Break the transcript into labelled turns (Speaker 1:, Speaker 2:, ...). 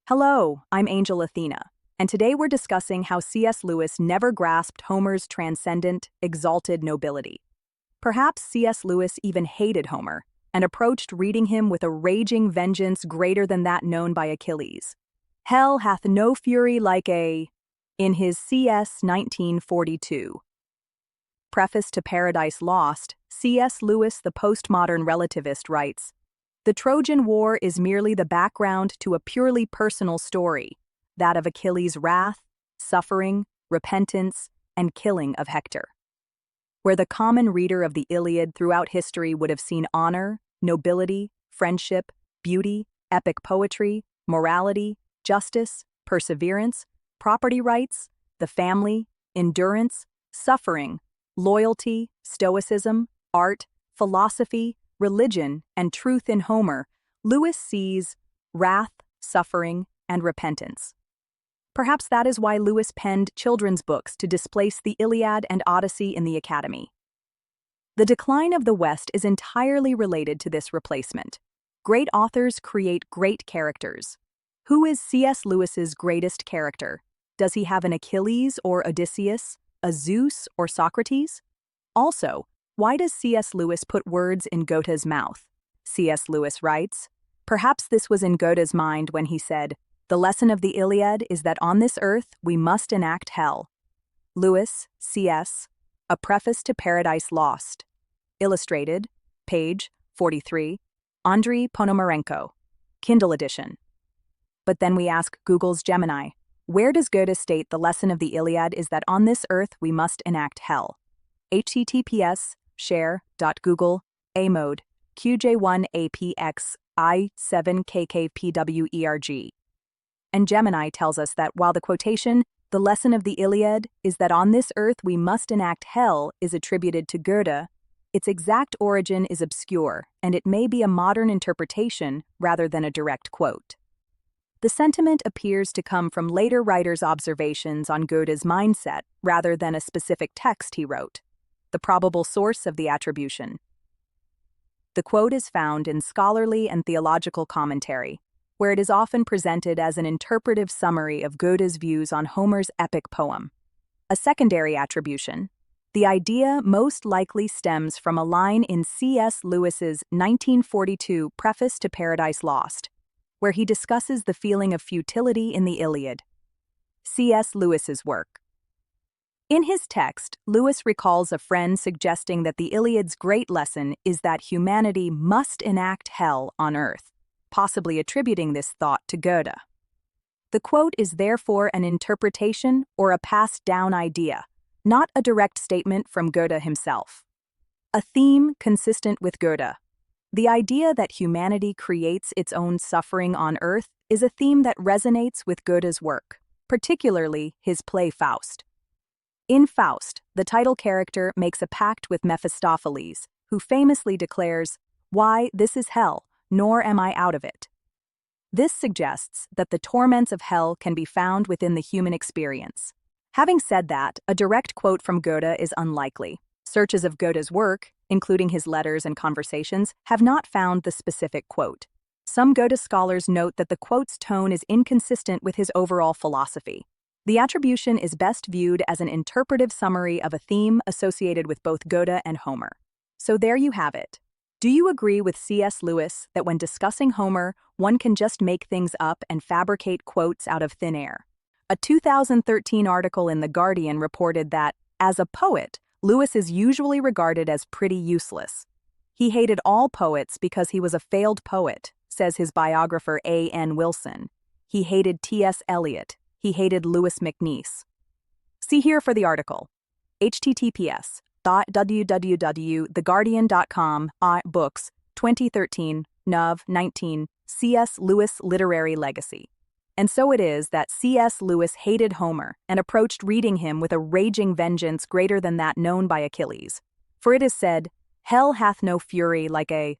Speaker 1: Hello, I'm Angel Athena, and today we're discussing how C.S. Lewis never grasped Homer's transcendent, exalted nobility. Perhaps C.S. Lewis even hated Homer and approached reading him with a raging vengeance greater than that known by Achilles. Hell hath no fury like a... in his C.S. 1942. Preface to Paradise Lost, C.S. Lewis, the postmodern relativist, writes, "The Trojan War is merely the background to a purely personal story, that of Achilles' wrath, suffering, repentance, and killing of Hector. Where the common reader of the Iliad throughout history would have seen honor, nobility, friendship, beauty, epic poetry, morality, justice, perseverance, property rights, the family, endurance, suffering, loyalty, stoicism, art, philosophy, religion, and truth in Homer, Lewis sees wrath, suffering, and repentance. Perhaps that is why Lewis penned children's books to displace the Iliad and Odyssey in the Academy. The decline of the West is entirely related to this replacement. Great authors create great characters. Who is C.S. Lewis's greatest character? Does he have an Achilles or Odysseus, a Zeus or Socrates? Also, why does C.S. Lewis put words in Goethe's mouth? C.S. Lewis writes, "Perhaps this was in Goethe's mind when he said, 'The lesson of the Iliad is that on this earth we must enact hell.'" Lewis, C.S., A Preface to Paradise Lost. Illustrated, page 43, Andriy Ponomarenko, Kindle edition. But then we ask Google's Gemini, where does Goethe state the lesson of the Iliad is that on this earth we must enact hell? https://share.google amode qj1apx I7kkpwerg. And Gemini tells us that while the quotation, "The lesson of the Iliad is that on this earth we must enact hell," is attributed to Goethe, its exact origin is obscure, and it may be a modern interpretation rather than a direct quote. The sentiment appears to come from later writers' observations on Goethe's mindset rather than a specific text he wrote. The probable source of the attribution. The quote is found in scholarly and theological commentary, where it is often presented as an interpretive summary of Goethe's views on Homer's epic poem. A secondary attribution. The idea most likely stems from a line in C.S. Lewis's 1942 Preface to Paradise Lost, where he discusses the feeling of futility in the Iliad. C.S. Lewis's work. In his text, Lewis recalls a friend suggesting that the Iliad's great lesson is that humanity must enact hell on earth, possibly attributing this thought to Goethe. The quote is therefore an interpretation or a passed-down idea, not a direct statement from Goethe himself. A theme consistent with Goethe. The idea that humanity creates its own suffering on earth is a theme that resonates with Goethe's work, particularly his play Faust. In Faust, the title character makes a pact with Mephistopheles, who famously declares, "Why, this is hell, nor am I out of it." This suggests that the torments of hell can be found within the human experience. Having said that, a direct quote from Goethe is unlikely. Searches of Goethe's work, including his letters and conversations, have not found the specific quote. Some Goethe scholars note that the quote's tone is inconsistent with his overall philosophy. The attribution is best viewed as an interpretive summary of a theme associated with both Goethe and Homer. So there you have it. Do you agree with C.S. Lewis that when discussing Homer, one can just make things up and fabricate quotes out of thin air? A 2013 article in The Guardian reported that, as a poet, Lewis is usually regarded as pretty useless. He hated all poets because he was a failed poet, says his biographer A.N. Wilson. He hated T.S. Eliot. He hated Louis MacNeice. See here for the article. https://www.theguardian.com books 2013 Nov 19 C.S. Lewis Literary Legacy. And so it is that C.S. Lewis hated Homer and approached reading him with a raging vengeance greater than that known by Achilles. For it is said, "Hell hath no fury like a..."